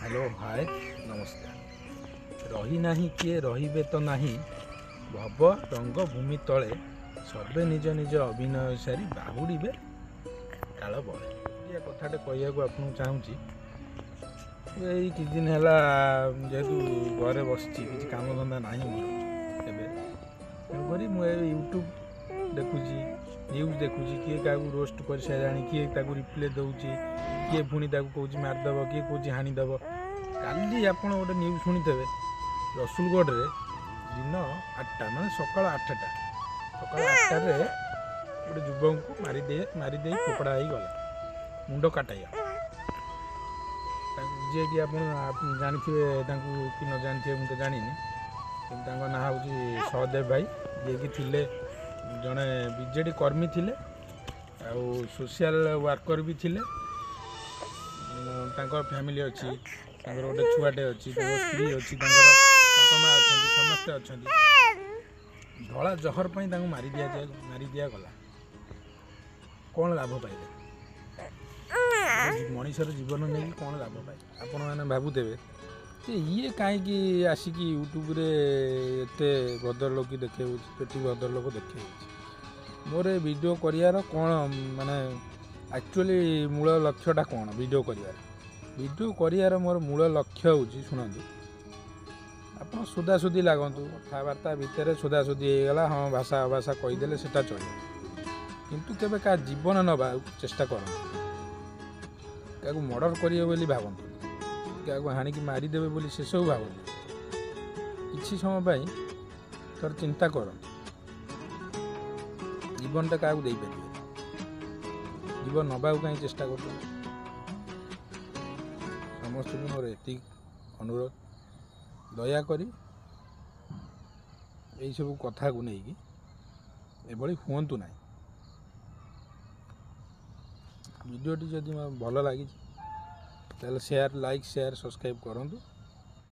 Hello hi नमस्कार। रही नहीं किए रहिबे तो नहीं भव रंग भूमि तले सर्वे निज निज अभिनय सारी बाहुड़े काल बड़े ये कथाटे कहूँ आपको चाहूँगी। यही किछ दिन है जेहेतु घरे बस किसी काम धंदा ना मोर तेणुक मुझे यूट्यूब देखुची न्यूज देखुची किए क्या रोस्ट कर सारे किए रिप्ले दूसरी किए पुणी कौच मारिदेव किए कौच हाणीदेव। काली आप गोटे न्यूज शुणिथे रसुलगढ़ में दिन 8टा मैं सका 8टा सका 8टारे गोटे युवक को मारिदे फोपड़ा हो गला मुंड काटाई जी कि आप जानते कि न जानते मुझे जानी ना हूँ सहदेव भाई जी कि थिले जड़े बीजेडी कर्मी थिले आउ सोशल वर्कर भी थिले फैमिली अच्छी गोटे छुआटे अच्छी स्त्री अच्छी बापा माँ अच्छा समस्ते अच्छा धला जहर पर मारी दिया गला कौन लाभ पाइले मनीषर जीवन नहीं कौन लाभ पाए आपण मैंने भावुथे ये कहीं आसिक यूट्यूब रे एते भद्र लोक देखे पेटी भद्र लोक देखे मोर वीडियो करार कौन माने एक्चुअली मूल लक्ष्यटा कौन वीडियो करार मोर मूल लक्ष्य हूँ शुणु आप सुधासुधी लगतु कथबार्ता भितर सुधासुधी होगला हाँ भाषा अभाषा कहीदे से चलो किंतु केवे क्या जीवन नवा चेष्टा कर क्या मर्डर करेंगे बोली भावतु क्या हाणिकी मारिदेवे बोली से सब भावतु किसी समय थोड़ा चिंता कर जीवनटा क्या दे पारे जीवन नवा कहीं चेष्टा कर समस्त मोर एति अनुरोध दयाकोरी यही सब कथा को लेकिन एभली हुंतु ना वीडियोटी जदि भल लगी शेयर लाइक शेयर सब्सक्राइब करूँ।